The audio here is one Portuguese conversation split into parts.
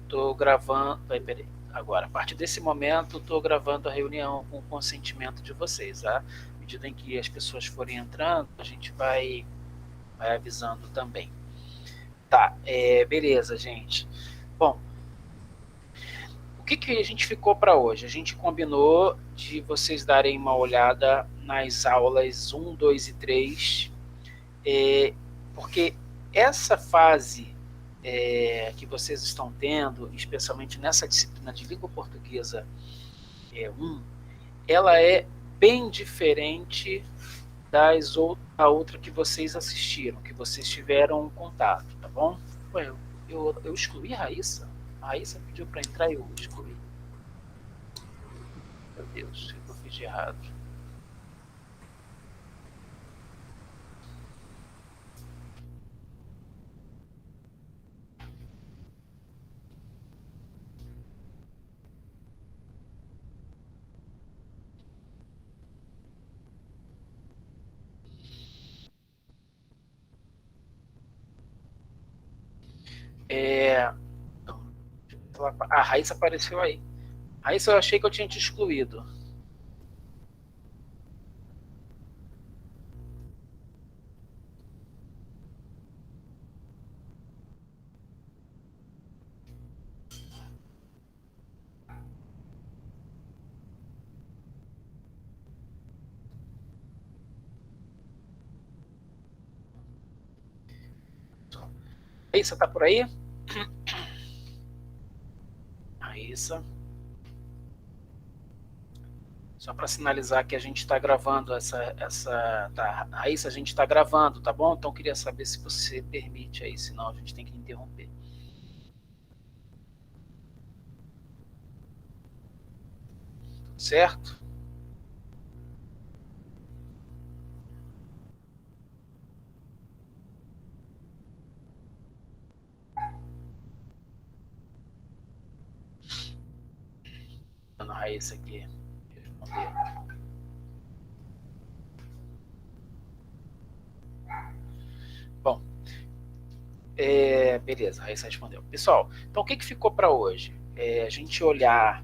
estou gravando. Peraí. Agora, a partir desse momento, estou gravando a reunião com o consentimento de vocês. Tá? À medida em que as pessoas forem entrando, a gente vai avisando também. Tá, beleza, gente. Bom, o que a gente ficou para hoje? A gente combinou de vocês darem uma olhada nas aulas 1, 2 e 3, porque essa fase que vocês estão tendo, especialmente nessa disciplina de língua portuguesa 1, ela é bem diferente da outra que vocês assistiram, que vocês tiveram contato, tá bom? Ué, eu excluí a Raíssa? A Raíssa pediu para entrar e eu excluí. Meu Deus, o que eu fiz de errado? É, a Raíssa apareceu aí. Raíssa, eu achei que eu tinha te excluído. Raíssa, tá por aí? Raíssa. Só para sinalizar que a gente está gravando tá, Raíssa, a gente está gravando, tá bom? Então queria saber se você permite aí, senão a gente tem que interromper. Tudo certo? Dando a Raíssa aqui responder. Bom, beleza, a Raíssa respondeu. Pessoal, então o que ficou para hoje? A gente olhar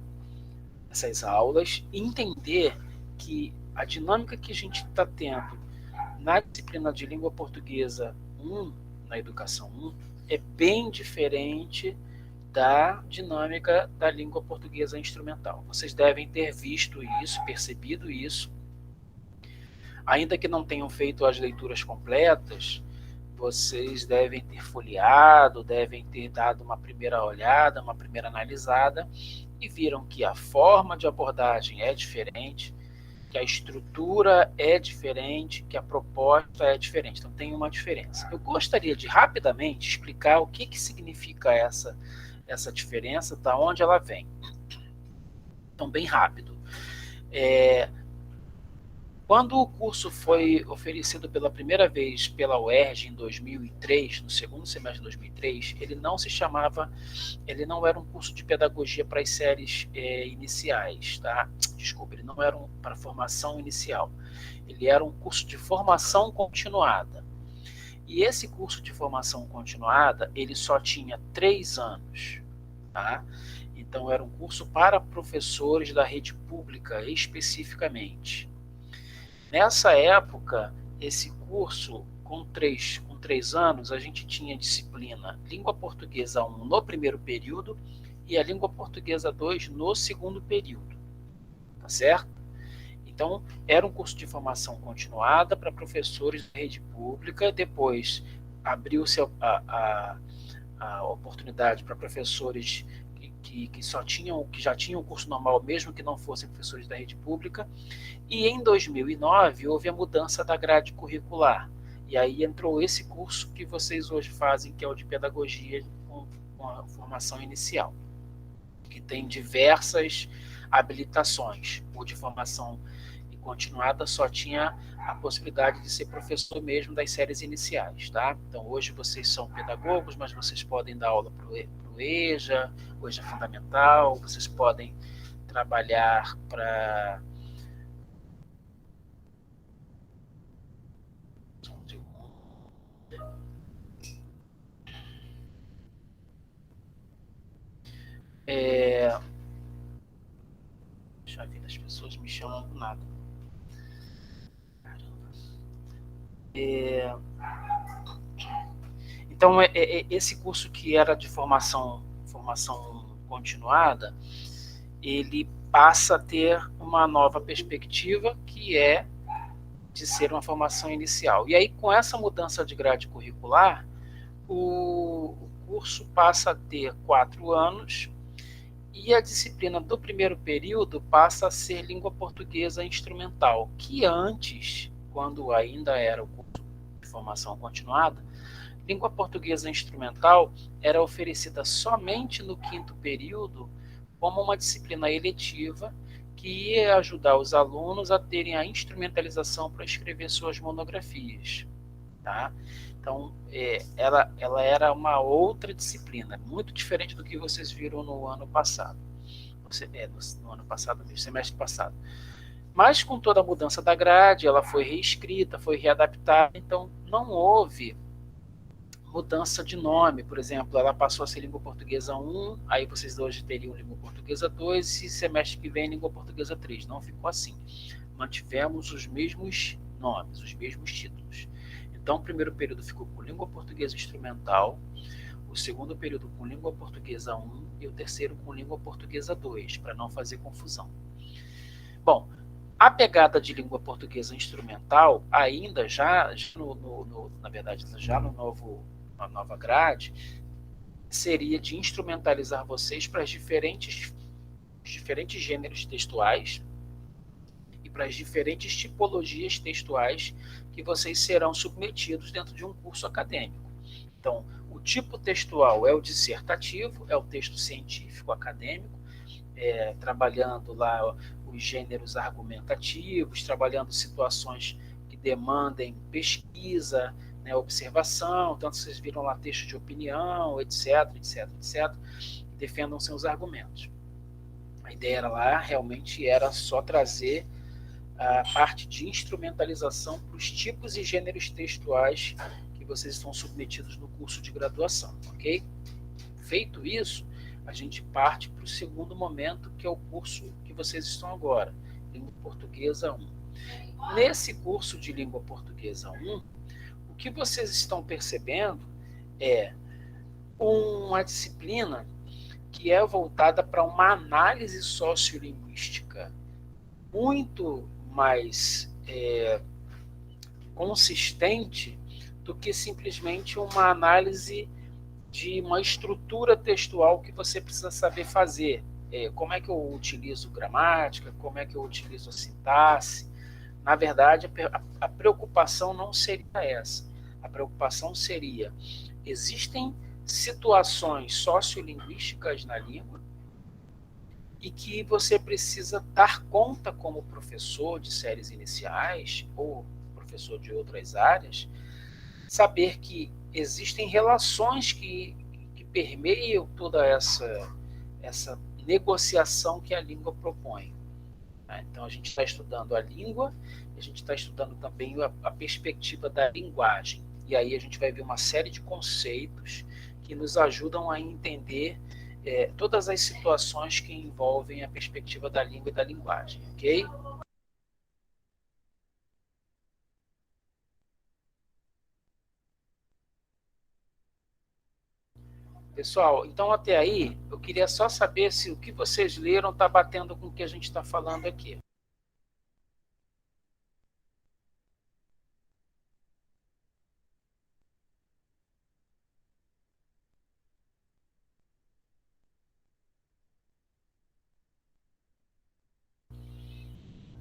essas aulas e entender que a dinâmica que a gente está tendo na disciplina de língua portuguesa 1, na educação 1, é bem diferente da dinâmica da língua portuguesa instrumental. Vocês devem ter visto isso, percebido isso, ainda que não tenham feito as leituras completas, vocês devem ter folheado, devem ter dado uma primeira olhada, uma primeira analisada, e viram que a forma de abordagem é diferente, que a estrutura é diferente, que a proposta é diferente. Então tem uma diferença. Eu gostaria de rapidamente explicar o que significa essa diferença, da onde ela vem. Então, bem rápido. Quando o curso foi oferecido pela primeira vez pela UERJ em 2003, no segundo semestre de 2003, ele não era um curso de pedagogia para as séries iniciais, tá? Desculpa, ele não era para formação inicial. Ele era um curso de formação continuada. E esse curso de formação continuada, ele só tinha 3 anos, tá? Então era um curso para professores da rede pública especificamente. Nessa época, esse curso, com três anos, a gente tinha disciplina Língua Portuguesa 1 no primeiro período e a Língua Portuguesa 2 no segundo período. Tá certo? Então, era um curso de formação continuada para professores da rede pública. Depois, abriu-se a oportunidade para professores que já tinham o curso normal, mesmo que não fossem professores da rede pública. E em 2009 houve a mudança da grade curricular. E aí entrou esse curso que vocês hoje fazem, que é o de pedagogia com a formação inicial, que tem diversas habilitações. O de formação continuada só tinha a possibilidade de ser professor mesmo das séries iniciais, tá? Então hoje vocês são pedagogos, mas vocês podem dar aula para o EJA, o EJA Fundamental, vocês podem trabalhar para Deixa eu ver, as pessoas me chamam do nada. Caramba. Então, esse curso que era de formação continuada, ele passa a ter uma nova perspectiva, que é de ser uma formação inicial. E aí, com essa mudança de grade curricular, o curso passa a ter 4 anos e a disciplina do primeiro período passa a ser língua portuguesa instrumental, que antes, quando ainda era o curso de formação continuada, língua portuguesa instrumental era oferecida somente no quinto período como uma disciplina eletiva que ia ajudar os alunos a terem a instrumentalização para escrever suas monografias. Tá? Então, ela era uma outra disciplina, muito diferente do que vocês viram no ano passado. No ano passado, no semestre passado. Mas com toda a mudança da grade, ela foi reescrita, foi readaptada, então não houve mudança de nome. Por exemplo, ela passou a ser língua portuguesa 1, aí vocês hoje teriam língua portuguesa 2 e semestre que vem língua portuguesa 3. Não ficou assim. Mantivemos os mesmos nomes, os mesmos títulos. Então, o primeiro período ficou com língua portuguesa instrumental, o segundo período com língua portuguesa 1 e o terceiro com língua portuguesa 2, para não fazer confusão. Bom, a pegada de língua portuguesa instrumental, ainda na verdade, já no na nova grade, seria de instrumentalizar vocês para os diferentes gêneros textuais e para as diferentes tipologias textuais que vocês serão submetidos dentro de um curso acadêmico. Então, o tipo textual é o dissertativo, é o texto científico acadêmico, trabalhando lá os gêneros argumentativos, trabalhando situações que demandem pesquisa, né, observação, tanto vocês viram lá texto de opinião, etc, etc, etc, defendam seus argumentos. A ideia era lá, realmente era só trazer a parte de instrumentalização para os tipos e gêneros textuais que vocês estão submetidos no curso de graduação, ok? Feito isso, a gente parte para o segundo momento, que é o curso que vocês estão agora, Língua Portuguesa 1. Nesse curso de Língua Portuguesa 1, o que vocês estão percebendo é uma disciplina que é voltada para uma análise sociolinguística muito mais consistente do que simplesmente uma análise de uma estrutura textual que você precisa saber fazer. Como é que eu utilizo gramática, como é que eu utilizo a sintaxe. Na verdade, a preocupação não seria essa. A preocupação seria, existem situações sociolinguísticas na língua e que você precisa dar conta como professor de séries iniciais ou professor de outras áreas, saber que existem relações que permeiam toda essa negociação que a língua propõe. Então, a gente está estudando a língua, a gente está estudando também a perspectiva da linguagem. E aí a gente vai ver uma série de conceitos que nos ajudam a entender todas as situações que envolvem a perspectiva da língua e da linguagem, ok? Pessoal, então até aí, eu queria só saber se o que vocês leram está batendo com o que a gente está falando aqui.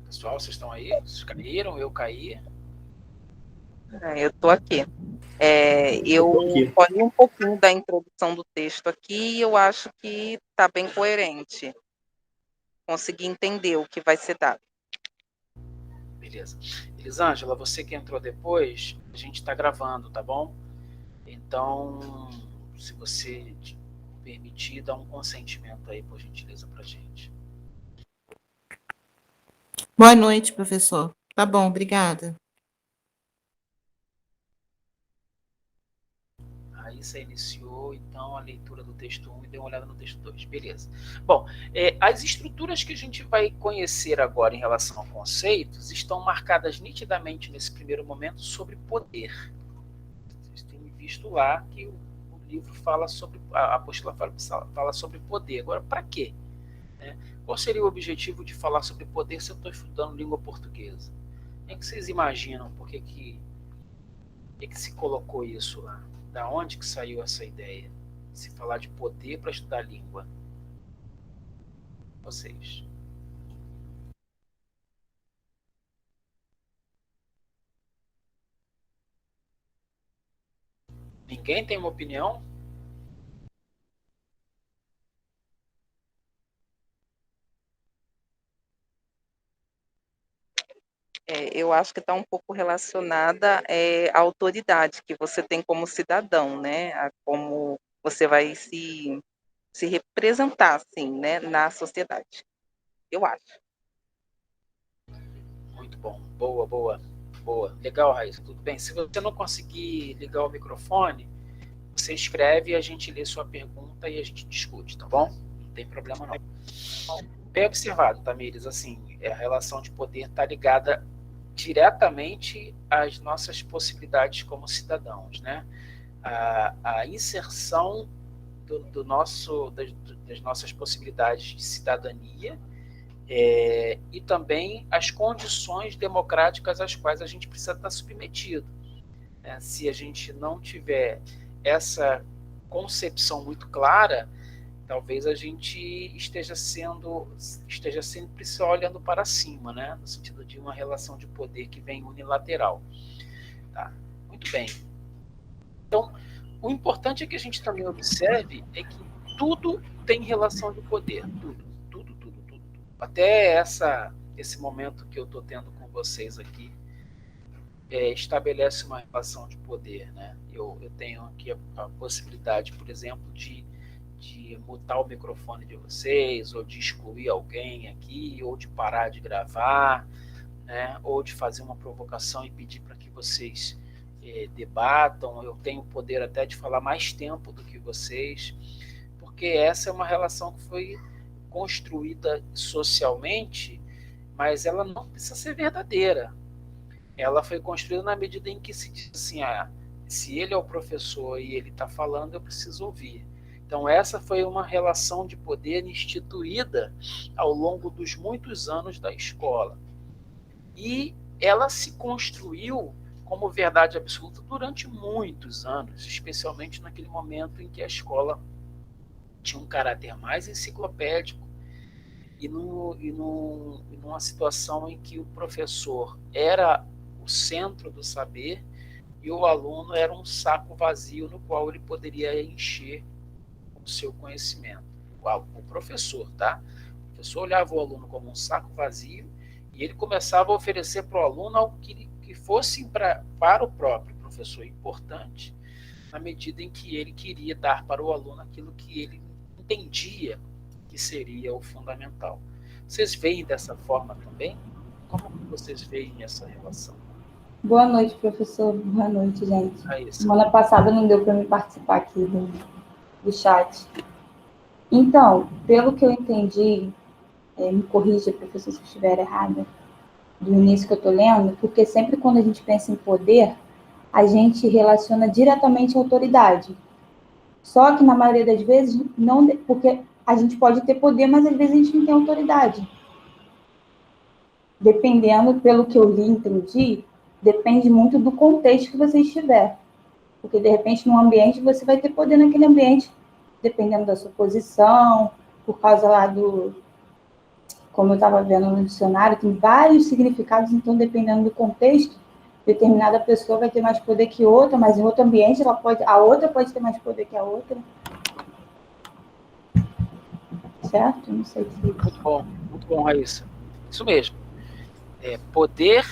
Pessoal, vocês estão aí? Vocês caíram? Eu caí? Eu estou aqui. Eu olhei um pouquinho da introdução do texto aqui e eu acho que está bem coerente. Consegui entender o que vai ser dado. Beleza. Elisângela, você que entrou depois, a gente está gravando, tá bom? Então, se você permitir, dá um consentimento aí, por gentileza, para a gente. Boa noite, professor. Tá bom, obrigada. Aí Raíssa iniciou, então, a leitura do texto 1 e deu uma olhada no texto 2. Beleza. Bom, as estruturas que a gente vai conhecer agora em relação a conceitos estão marcadas nitidamente nesse primeiro momento sobre poder. Vocês têm visto lá que o livro fala sobre, a apostila fala sobre poder. Agora, para quê? Qual seria o objetivo de falar sobre poder se eu estou estudando língua portuguesa? O que vocês imaginam? Por que se colocou isso lá? Da onde que saiu essa ideia? De se falar de poder para estudar língua? Vocês. Ninguém tem uma opinião? Eu acho que está um pouco relacionada à autoridade que você tem como cidadão, né? A como você vai se representar, assim, né, na sociedade. Eu acho. Muito bom. Boa, boa, boa. Legal, Raíssa. Tudo bem. Se você não conseguir ligar o microfone, você escreve e a gente lê sua pergunta e a gente discute, tá bom? Não tem problema não. Bem observado, Tamires. Assim, a relação de poder está ligada diretamente às nossas possibilidades como cidadãos, né? A inserção das nossas possibilidades de cidadania e também as condições democráticas às quais a gente precisa estar submetido. Né? Se a gente não tiver essa concepção muito clara, talvez a gente esteja sempre só olhando para cima, né? No sentido de uma relação de poder que vem unilateral. Tá? Muito bem. Então, o importante é que a gente também observe é que tudo tem relação de poder. Tudo. Até esse momento que eu estou tendo com vocês aqui estabelece uma relação de poder. Né? Eu tenho aqui a possibilidade, por exemplo, de mutar o microfone de vocês, ou de excluir alguém aqui, ou de parar de gravar, né? Ou de fazer uma provocação e pedir para que vocês debatam. Eu tenho o poder até de falar mais tempo do que vocês, porque essa é uma relação que foi construída socialmente, mas ela não precisa ser verdadeira. Ela foi construída na medida em que se diz assim, se ele é o professor e ele está falando, eu preciso ouvir. Então, essa foi uma relação de poder instituída ao longo dos muitos anos da escola. E ela se construiu como verdade absoluta durante muitos anos, especialmente naquele momento em que a escola tinha um caráter mais enciclopédico e numa situação em que o professor era o centro do saber e o aluno era um saco vazio no qual ele poderia encher o seu conhecimento. O professor, tá? O professor olhava o aluno como um saco vazio e ele começava a oferecer para o aluno algo que fosse para o próprio professor importante, na medida em que ele queria dar para o aluno aquilo que ele entendia que seria o fundamental. Vocês veem dessa forma também? Como vocês veem essa relação? Boa noite, professor. Boa noite, gente. Raíssa. Semana passada não deu para me participar aqui do chat. Então, pelo que eu entendi, me corrija, professor, se eu estiver errada, do início que eu estou lendo, porque sempre quando a gente pensa em poder, a gente relaciona diretamente à autoridade. Só que, na maioria das vezes, não, porque a gente pode ter poder, mas às vezes a gente não tem autoridade. Dependendo, pelo que eu li e entendi, depende muito do contexto que você estiver. Porque, de repente, num ambiente, você vai ter poder naquele ambiente, dependendo da sua posição, por causa lá como eu estava vendo no dicionário, tem vários significados, então, dependendo do contexto, determinada pessoa vai ter mais poder que outra, mas em outro ambiente, a outra pode ter mais poder que a outra. Certo? Não sei se... Muito bom, Raíssa. Isso mesmo. Poder,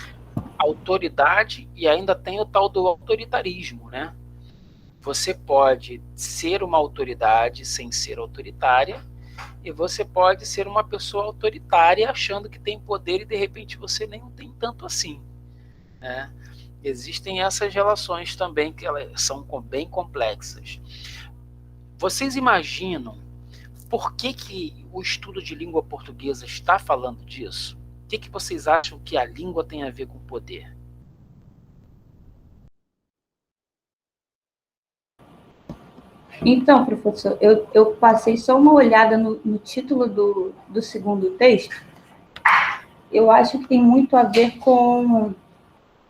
autoridade e ainda tem o tal do autoritarismo, né? Você pode ser uma autoridade sem ser autoritária e você pode ser uma pessoa autoritária achando que tem poder e de repente você nem tem tanto assim, né? existem essas relações também que elas são bem complexas. Vocês imaginam por que o estudo de língua portuguesa está falando disso? O que vocês acham que a língua tem a ver com poder? Então, professor, eu passei só uma olhada no título do segundo texto. Eu acho que tem muito a ver com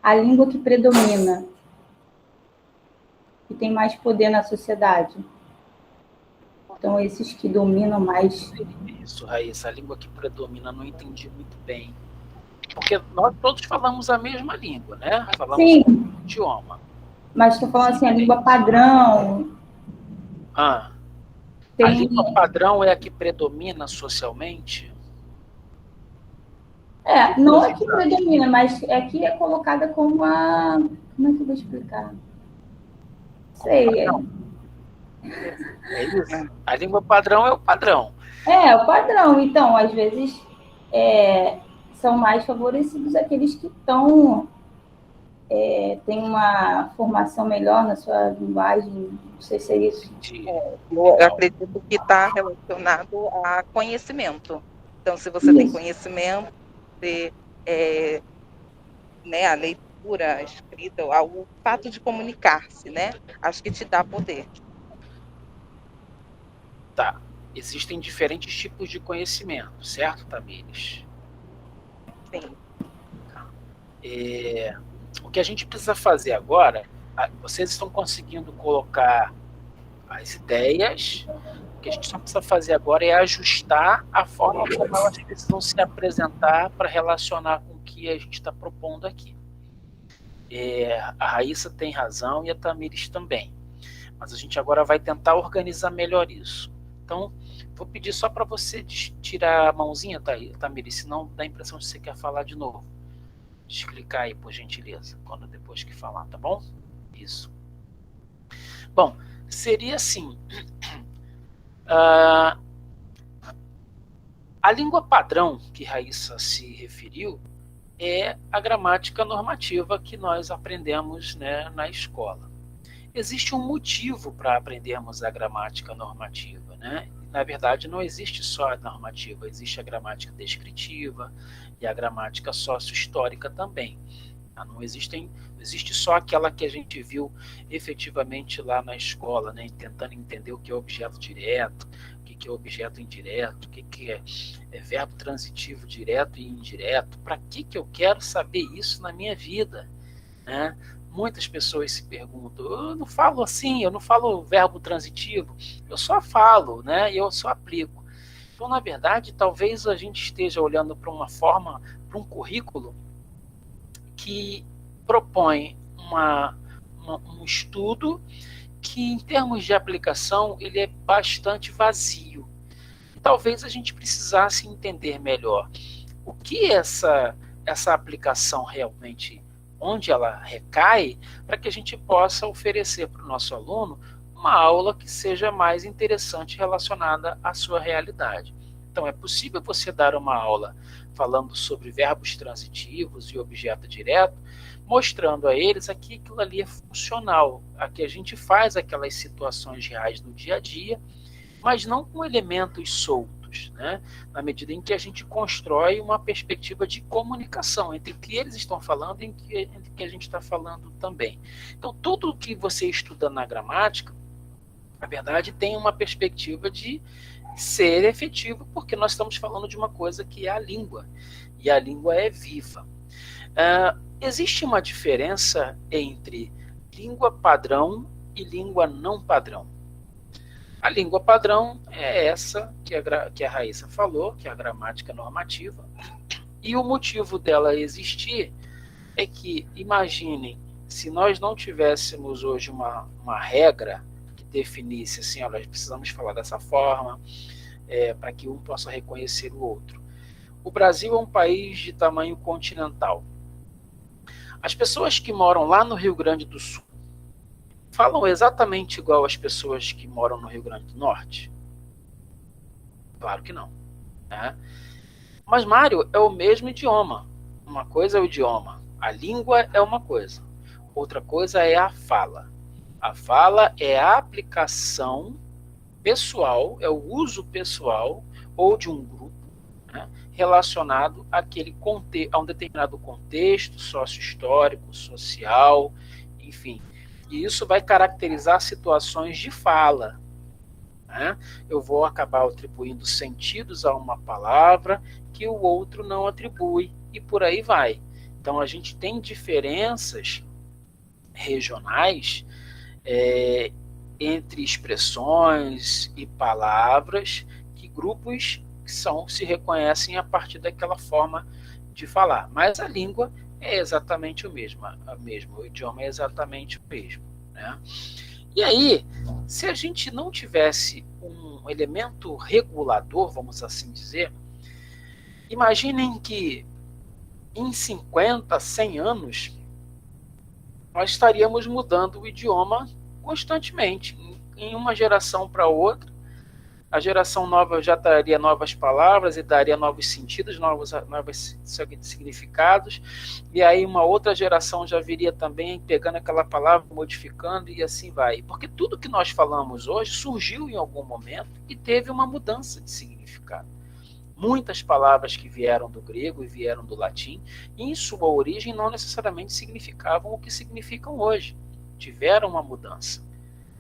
a língua que predomina, que tem mais poder na sociedade. Então, esses que dominam mais. Isso, Raíssa, a língua que predomina, não entendi muito bem. Porque nós todos falamos a mesma língua, né? Falamos Sim, o mesmo idioma. mas estou falando assim, a língua padrão. A Tem... língua padrão é a que predomina socialmente? Não é que predomina, mas é que é colocada como uma... Como é que eu vou explicar? Sei. É isso. A língua padrão é o padrão. O padrão. Então, às vezes, são mais favorecidos aqueles que estão... têm uma formação melhor na sua linguagem, não sei se é isso. Eu acredito que está relacionado a conhecimento. Então, se você tem conhecimento, você, a leitura, a escrita, o fato de comunicar-se, né? Acho que te dá poder. Tá. Existem diferentes tipos de conhecimento, certo, Tamires? Sim. O que a gente precisa fazer agora, vocês estão conseguindo colocar as ideias, o que a gente só precisa fazer agora é ajustar a forma como elas precisam se apresentar para relacionar com o que a gente está propondo aqui. A Raíssa tem razão e a Tamires também, mas a gente agora vai tentar organizar melhor isso. Então, vou pedir só para você tirar a mãozinha, Tamires, senão dá a impressão de que você quer falar de novo. Desclicar aí, por gentileza, depois que falar, tá bom? Isso. Bom, seria assim, a língua padrão que Raíssa se referiu é a gramática normativa que nós aprendemos, né, na escola. Existe um motivo para aprendermos a gramática normativa, né? Na verdade, não existe só a normativa, existe a gramática descritiva e a gramática sócio-histórica também. Não existe só aquela que a gente viu efetivamente lá na escola, né? Tentando entender o que é objeto direto, o que é objeto indireto, o que é verbo transitivo direto e indireto. Para que eu quero saber isso na minha vida, né? Muitas pessoas se perguntam, eu não falo assim, eu não falo verbo transitivo, eu só falo, né? Eu só aplico. Então, na verdade, talvez a gente esteja olhando para uma forma, para um currículo que propõe um estudo que, em termos de aplicação, ele é bastante vazio. Talvez a gente precisasse entender melhor o que essa aplicação realmente, onde ela recai, para que a gente possa oferecer para o nosso aluno uma aula que seja mais interessante relacionada à sua realidade. Então, é possível você dar uma aula falando sobre verbos transitivos e objeto direto, mostrando a eles que aquilo ali é funcional, que a gente faz aquelas situações reais no dia a dia, mas não com elementos soltos, né? Na medida em que a gente constrói uma perspectiva de comunicação entre o que eles estão falando e entre o que a gente está falando também. Então, tudo o que você estuda na gramática, na verdade, tem uma perspectiva de ser efetivo, porque nós estamos falando de uma coisa que é a língua, e a língua é viva. Existe uma diferença entre língua padrão e língua não padrão. A língua padrão é essa que a Raíssa falou, que é a gramática normativa, e o motivo dela existir é que, imaginem, se nós não tivéssemos hoje uma regra que definisse assim, olha, nós precisamos falar dessa forma, para que um possa reconhecer o outro. O Brasil é um país de tamanho continental. As pessoas que moram lá no Rio Grande do Sul falam exatamente igual às pessoas que moram no Rio Grande do Norte? Claro que não, né? Mas, Mário, é o mesmo idioma. Uma coisa é o idioma, a língua é uma coisa. outra coisa é a fala. A fala é a aplicação pessoal, é o uso pessoal ou de um grupo, né, relacionado a um determinado contexto sócio-histórico, social, enfim. E isso vai caracterizar situações de fala, né? Eu vou acabar atribuindo sentidos a uma palavra que o outro não atribui, e por aí vai. Então, a gente tem diferenças regionais entre expressões e palavras que grupos se reconhecem a partir daquela forma de falar. Mas a língua é exatamente o mesmo, o idioma é exatamente o mesmo, né? E aí, se a gente não tivesse um elemento regulador, vamos assim dizer, imaginem que em 50, 100 anos, nós estaríamos mudando o idioma constantemente. Em uma geração para outra, a geração nova já daria novas palavras e daria novos sentidos, novos significados, e aí uma outra geração já viria também pegando aquela palavra, modificando, e assim vai. Porque tudo que nós falamos hoje surgiu em algum momento e teve uma mudança de significado. Muitas palavras que vieram do grego e vieram do latim, em sua origem não necessariamente significavam o que significam hoje. Tiveram uma mudança,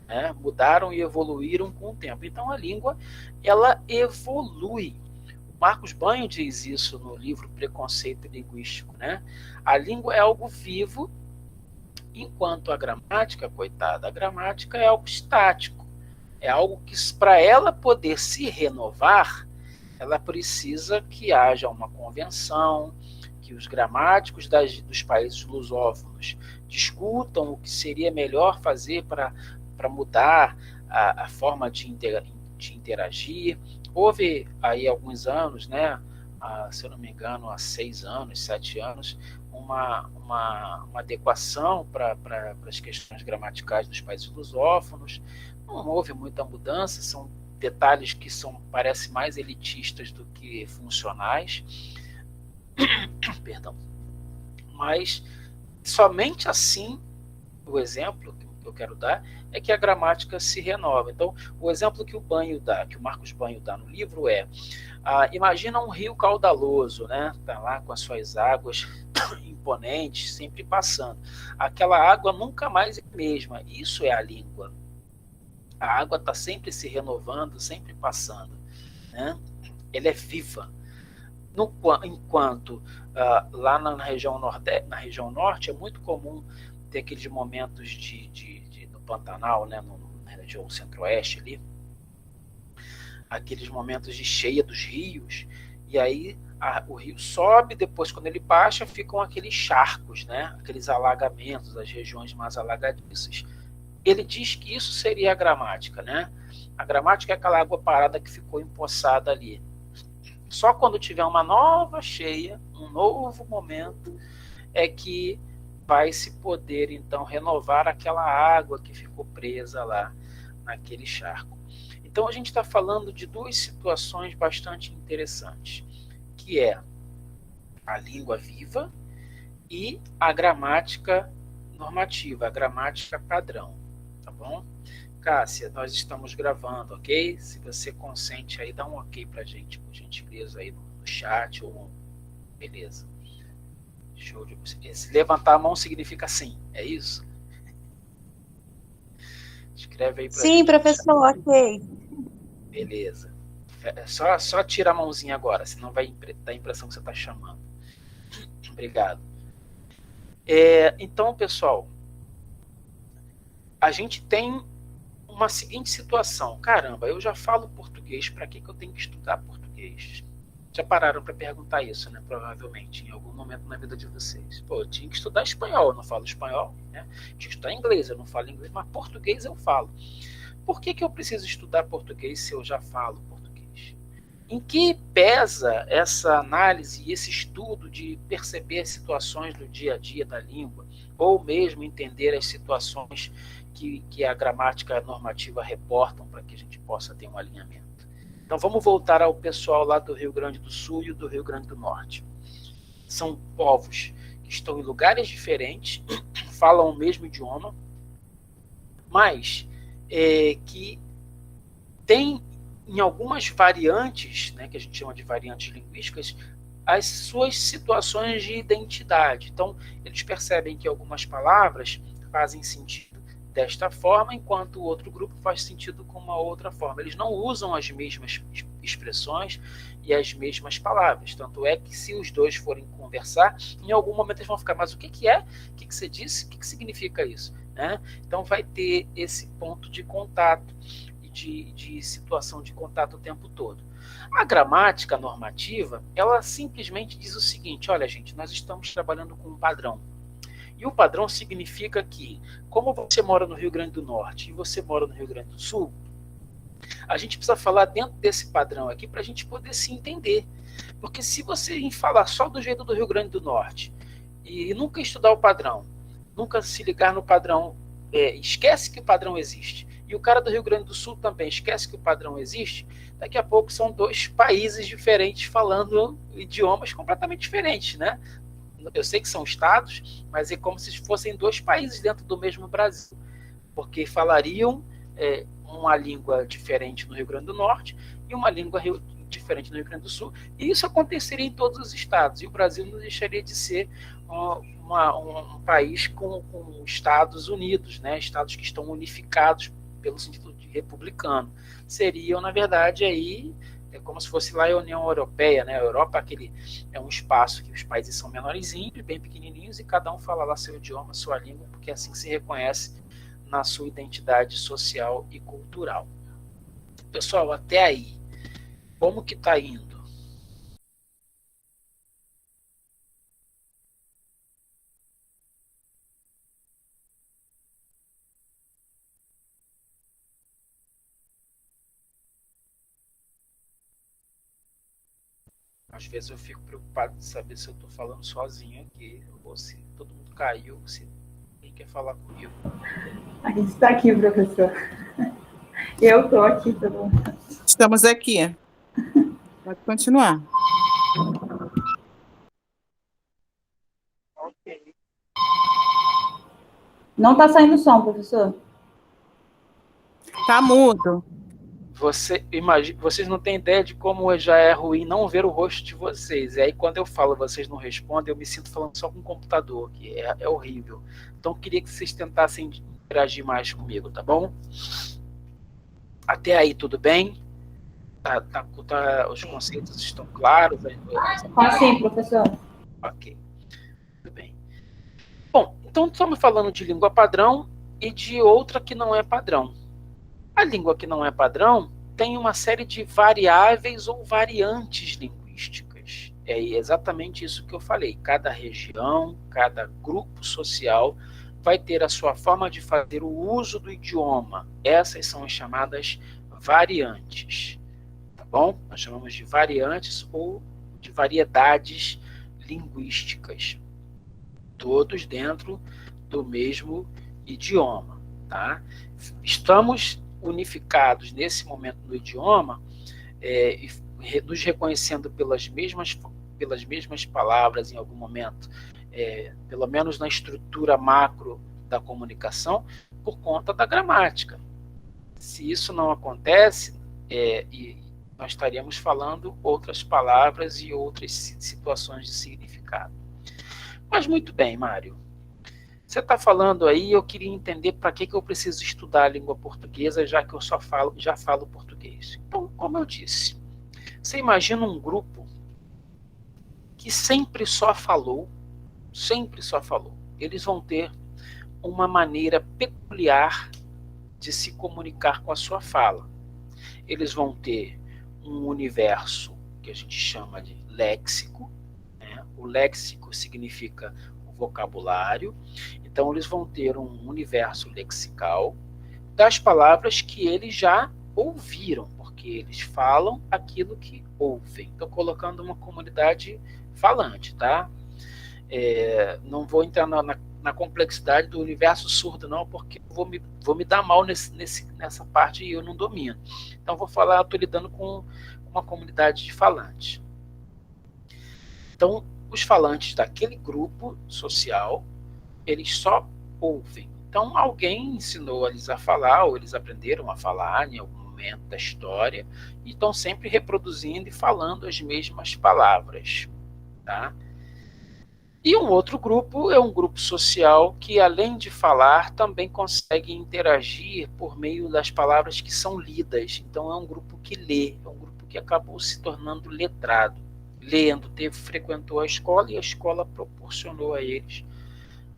né? Mudaram e evoluíram com o tempo. Então a língua, ela evolui. O Marcos Banho diz isso no livro Preconceito Linguístico, né? A língua é algo vivo, enquanto a gramática, coitada, a gramática é algo estático. É algo que, para ela poder se renovar, ela precisa que haja uma convenção, que os gramáticos dos países lusófonos discutam o que seria melhor fazer para mudar a forma de interagir. Houve aí alguns anos, né, se eu não me engano, há 6 anos, 7 anos, uma adequação para as questões gramaticais dos países lusófonos. Não houve muita mudança, são detalhes que parecem mais elitistas do que funcionais. Perdão. Mas somente assim, o exemplo que eu quero dar é que a gramática se renova. Então, o exemplo que o Marcos Banho dá no livro imagina um rio caudaloso, né? Tá lá com as suas águas imponentes, sempre passando. Aquela água nunca mais é a mesma. Isso é a língua. A água está sempre se renovando, sempre passando, né? Ela é viva. Enquanto lá na região norte é muito comum ter aqueles momentos no Pantanal, né? Na região centro-oeste ali, aqueles momentos de cheia dos rios, e aí o rio sobe, depois quando ele baixa ficam aqueles charcos, né? Aqueles alagamentos, as regiões mais alagadiças. Ele diz que isso seria a gramática, né? A gramática é aquela água parada que ficou empoçada ali. Só quando tiver uma nova cheia, um novo momento, é que vai se poder, então, renovar aquela água que ficou presa lá naquele charco. Então, a gente está falando de duas situações bastante interessantes, que é a língua viva e a gramática normativa, a gramática padrão. Tá bom? Cássia, nós estamos gravando, ok? Se você consente aí, dá um ok pra gente, por gentileza, aí no chat ou beleza. Show de você. Se levantar a mão significa sim, é isso? Escreve aí pra Sim, gente. professor, ok. Beleza. Só tira a mãozinha agora, senão vai dar a impressão que você está chamando. Obrigado. Então, pessoal, a gente tem uma seguinte situação. Caramba, eu já falo português, para que eu tenho que estudar português? Já pararam para perguntar isso, né? Provavelmente, em algum momento na vida de vocês. Pô, eu tinha que estudar espanhol, eu não falo espanhol, né? Tinha que estudar inglês, eu não falo inglês, mas português eu falo. Por que eu preciso estudar português se eu já falo português? Em que pesa essa análise e esse estudo de perceber situações do dia a dia da língua, ou mesmo entender as situações que a gramática normativa reportam para que a gente possa ter um alinhamento? Então vamos voltar ao pessoal lá do Rio Grande do Sul e do Rio Grande do Norte. São povos que estão em lugares diferentes, falam o mesmo idioma, mas que tem em algumas variantes, né, que a gente chama de variantes linguísticas, as suas situações de identidade. Então, eles percebem que algumas palavras fazem sentido desta forma, enquanto o outro grupo faz sentido com uma outra forma. Eles não usam as mesmas expressões e as mesmas palavras. Tanto é que, se os dois forem conversar, em algum momento eles vão ficar, mas o que é? O que você disse? O que significa isso? Né? Então, vai ter esse ponto de contato e de situação de contato o tempo todo. A gramática normativa, ela simplesmente diz o seguinte: olha, gente, nós estamos trabalhando com um padrão. E o padrão significa que, como você mora no Rio Grande do Norte e você mora no Rio Grande do Sul, a gente precisa falar dentro desse padrão aqui para a gente poder se entender. Porque se você falar só do jeito do Rio Grande do Norte e nunca estudar o padrão, nunca se ligar no padrão, esquece que o padrão existe, e o cara do Rio Grande do Sul também esquece que o padrão existe, daqui a pouco são dois países diferentes falando idiomas completamente diferentes, né? Eu sei que são estados, mas é como se fossem dois países dentro do mesmo Brasil, porque falariam uma língua diferente no Rio Grande do Norte e uma língua diferente no Rio Grande do Sul, e isso aconteceria em todos os estados, e o Brasil não deixaria de ser um país com Estados Unidos, né? Estados que estão unificados pelo sentido de republicano. Seriam, na verdade, aí como se fosse lá a União Europeia, né? A Europa é um espaço que os países são menorzinhos, bem pequenininhos, e cada um fala lá seu idioma, sua língua, porque é assim que se reconhece na sua identidade social e cultural. Pessoal, até aí, como que está indo? Às vezes eu fico preocupado de saber se eu estou falando sozinho aqui, ou se todo mundo caiu, se ninguém quer falar comigo. A gente está aqui, professor. Eu estou aqui, todo mundo. Estamos aqui. Pode continuar. Ok. Não está saindo som, professor. Tá mudo. Vocês não têm ideia de como já é ruim não ver o rosto de vocês. E aí, quando eu falo, vocês não respondem, eu me sinto falando só com o computador, que é horrível. Então, eu queria que vocês tentassem interagir mais comigo, tá bom? Até aí, tudo bem? Os conceitos estão claros? Sim, professor. Ok, tudo bem. Bom, então estamos falando de língua padrão e de outra que não é padrão. A língua que não é padrão tem uma série de variáveis ou variantes linguísticas. É exatamente isso que eu falei. Cada região, cada grupo social vai ter a sua forma de fazer o uso do idioma. Essas são as chamadas variantes. Tá bom? Nós chamamos de variantes ou de variedades linguísticas. Todos dentro do mesmo idioma. Tá? Estamos unificados nesse momento no idioma, nos reconhecendo pelas mesmas palavras em algum momento, pelo menos na estrutura macro da comunicação, por conta da gramática. Se isso não acontece, nós estaríamos falando outras palavras e outras situações de significado. Mas muito bem, Mário. Você está falando aí, eu queria entender para que eu preciso estudar a língua portuguesa, já que eu já falo português. Então, como eu disse, você imagina um grupo que sempre só falou. Eles vão ter uma maneira peculiar de se comunicar com a sua fala. Eles vão ter um universo que a gente chama de léxico, né? O léxico significa o vocabulário. Então, eles vão ter um universo lexical das palavras que eles já ouviram, porque eles falam aquilo que ouvem. Estou colocando uma comunidade falante, tá? Não vou entrar na complexidade do universo surdo, não, porque vou me dar mal nessa parte e eu não domino. Então, estou lidando com uma comunidade de falantes. Então, os falantes daquele grupo social, eles só ouvem. Então, alguém ensinou eles a falar, ou eles aprenderam a falar em algum momento da história, e estão sempre reproduzindo e falando as mesmas palavras. Tá? E um outro grupo é um grupo social que, além de falar, também consegue interagir por meio das palavras que são lidas. Então, é um grupo que lê, é um grupo que acabou se tornando letrado. Lendo, frequentou a escola e a escola proporcionou a eles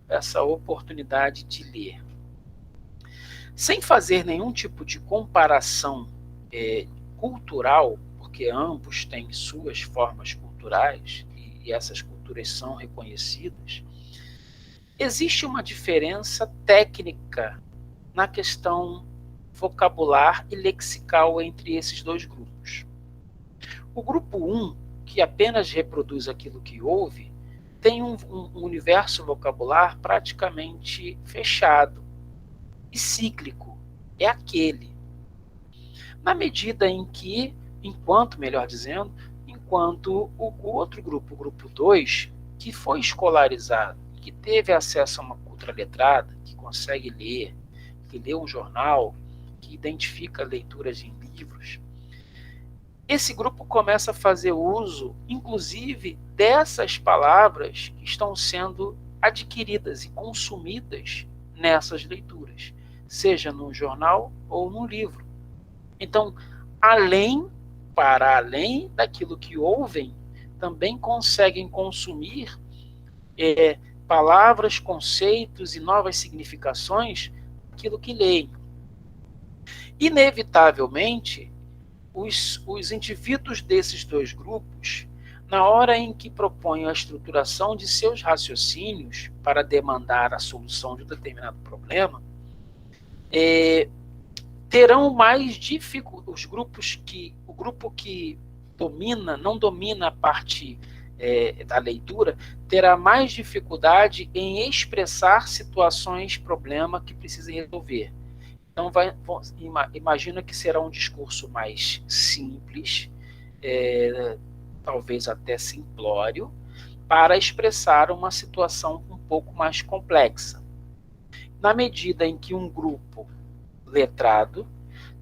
essa oportunidade de ler. Sem fazer nenhum tipo de comparação cultural, porque ambos têm suas formas culturais, e essas culturas são reconhecidas, existe uma diferença técnica na questão vocabular e lexical entre esses dois grupos. O grupo 1, que apenas reproduz aquilo que ouve, tem um universo vocabular praticamente fechado e cíclico. É aquele. Na medida em que, enquanto o outro grupo, o grupo 2, que foi escolarizado, que teve acesso a uma cultura letrada, que consegue ler, que lê um jornal, que identifica leituras em livros, esse grupo começa a fazer uso, inclusive, dessas palavras que estão sendo adquiridas e consumidas nessas leituras, seja num jornal ou num livro. Então, para além daquilo que ouvem, também conseguem consumir palavras, conceitos e novas significações daquilo que leem. Inevitavelmente, os indivíduos desses dois grupos, na hora em que propõem a estruturação de seus raciocínios para demandar a solução de um determinado problema, terão mais dificuldade. O grupo que não domina a parte da leitura, terá mais dificuldade em expressar situações, problema que precisa resolver. Então, imagina que será um discurso mais simples, talvez até simplório, para expressar uma situação um pouco mais complexa. Na medida em que um grupo letrado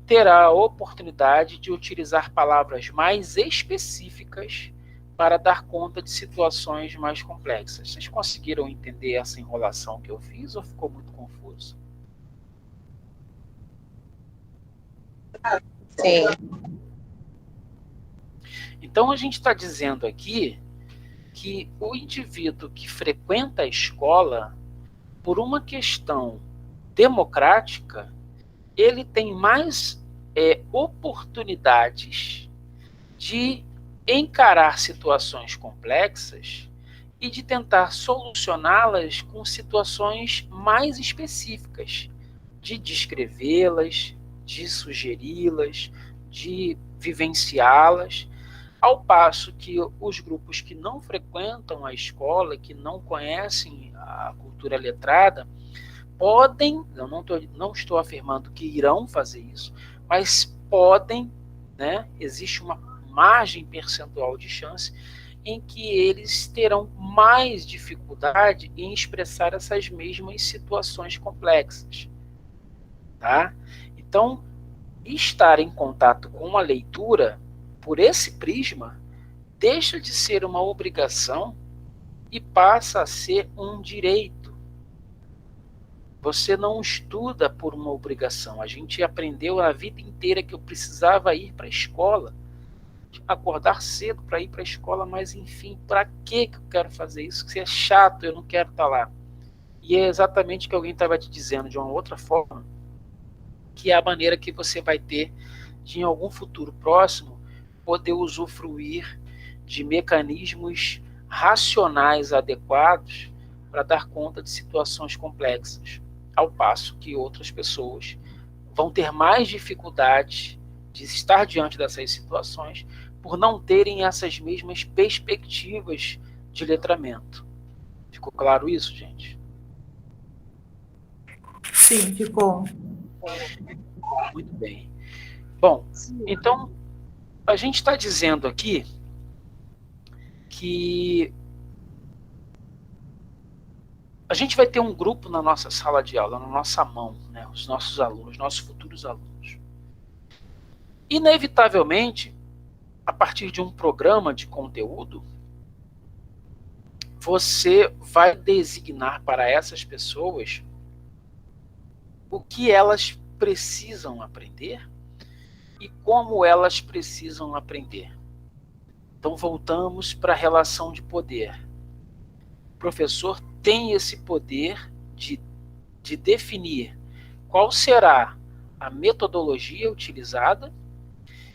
terá a oportunidade de utilizar palavras mais específicas para dar conta de situações mais complexas. Vocês conseguiram entender essa enrolação que eu fiz ou ficou muito confuso? Sim. Então, a gente está dizendo aqui que o indivíduo que frequenta a escola, por uma questão democrática, ele tem mais oportunidades de encarar situações complexas e de tentar solucioná-las com situações mais específicas, de descrevê-las, de sugeri-las, de vivenciá-las, ao passo que os grupos que não frequentam a escola, que não conhecem a cultura letrada, podem, eu não estou afirmando que irão fazer isso, mas podem, né, existe uma margem percentual de chance em que eles terão mais dificuldade em expressar essas mesmas situações complexas. Tá? Então, estar em contato com a leitura, por esse prisma, deixa de ser uma obrigação e passa a ser um direito. Você não estuda por uma obrigação. A gente aprendeu a vida inteira que eu precisava ir para a escola, acordar cedo para ir para a escola, mas enfim, para que eu quero fazer isso? Que é chato, eu não quero estar lá. E é exatamente o que alguém estava te dizendo de uma outra forma, que é a maneira que você vai ter de, em algum futuro próximo, poder usufruir de mecanismos racionais adequados para dar conta de situações complexas, ao passo que outras pessoas vão ter mais dificuldade de estar diante dessas situações por não terem essas mesmas perspectivas de letramento. Ficou claro isso, gente? Sim, ficou. Muito bem. Bom, então, a gente está dizendo aqui que A gente vai ter um grupo na nossa sala de aula, na nossa mão, né? Os nossos alunos, nossos futuros alunos. Inevitavelmente, a partir de um programa de conteúdo, você vai designar para essas pessoas o que elas precisam aprender e como elas precisam aprender. Então, voltamos para a relação de poder. O professor tem esse poder de definir qual será a metodologia utilizada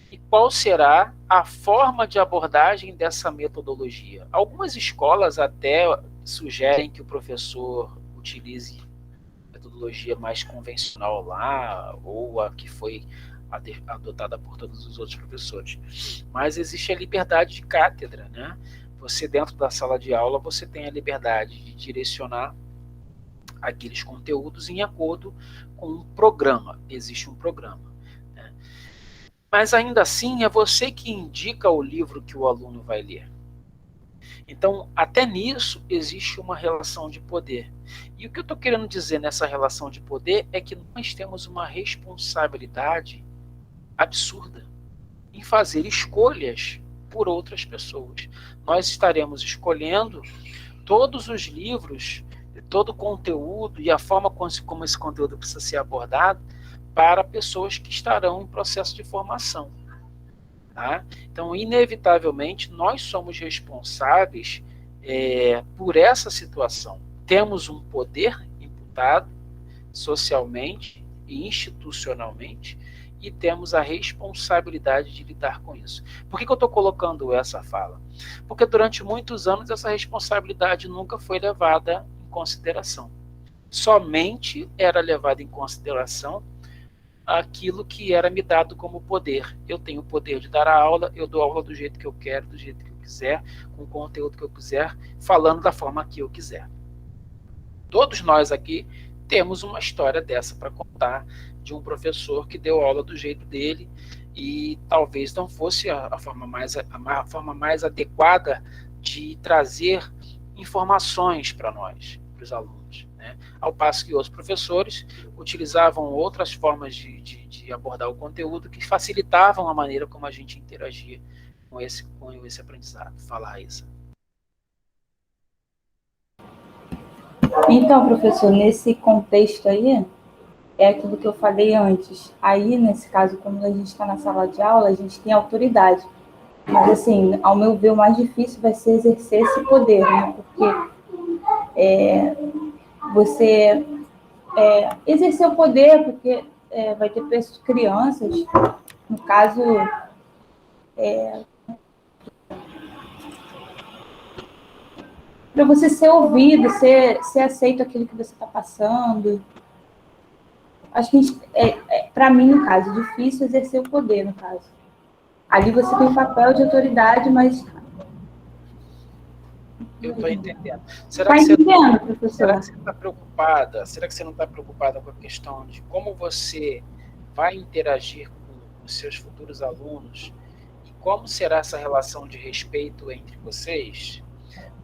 e qual será a forma de abordagem dessa metodologia. Algumas escolas até sugerem que o professor utilize a metodologia mais convencional lá, ou a que foi adotada por todos os outros professores. Mas existe a liberdade de cátedra, né? Você, dentro da sala de aula, você tem a liberdade de direcionar aqueles conteúdos em acordo com um programa. Existe um programa. Mas ainda assim é você que indica o livro que o aluno vai ler. Então, até nisso existe uma relação de poder. E o que eu estou querendo dizer nessa relação de poder é que nós temos uma responsabilidade absurda em fazer escolhas por outras pessoas. Nós estaremos escolhendo todos os livros, todo o conteúdo e a forma como esse conteúdo precisa ser abordado para pessoas que estarão em processo de formação. Tá? Então, inevitavelmente, nós somos responsáveis por essa situação. Temos um poder imputado socialmente e institucionalmente e temos a responsabilidade de lidar com isso. Por que eu estou colocando essa fala? Porque durante muitos anos essa responsabilidade nunca foi levada em consideração. Somente era levada em consideração aquilo que era me dado como poder. Eu tenho o poder de dar a aula, eu dou a aula do jeito que eu quero, do jeito que eu quiser, com o conteúdo que eu quiser, falando da forma que eu quiser. Todos nós aqui temos uma história dessa para contar, de um professor que deu aula do jeito dele e talvez não fosse a forma mais adequada de trazer informações para nós, para os alunos. Né? Ao passo que outros professores utilizavam outras formas de abordar o conteúdo que facilitavam a maneira como a gente interagia com esse aprendizado. Fala, Raíssa. Então, professor, nesse contexto aí, é aquilo que eu falei antes. Aí, nesse caso, quando a gente está na sala de aula, a gente tem autoridade. Mas, assim, ao meu ver, o mais difícil vai ser exercer esse poder, né? Porque você exercer o poder, porque vai ter crianças, no caso, para você ser ouvido, ser aceito aquilo que você está passando. Acho que, para mim, no caso, é difícil exercer o poder, no caso. Ali você tem um papel de autoridade, mas... Eu estou entendendo. Está entendendo, professor? Será que você está preocupada? Será que você não está preocupada com a questão de como você vai interagir com os seus futuros alunos e como será essa relação de respeito entre vocês?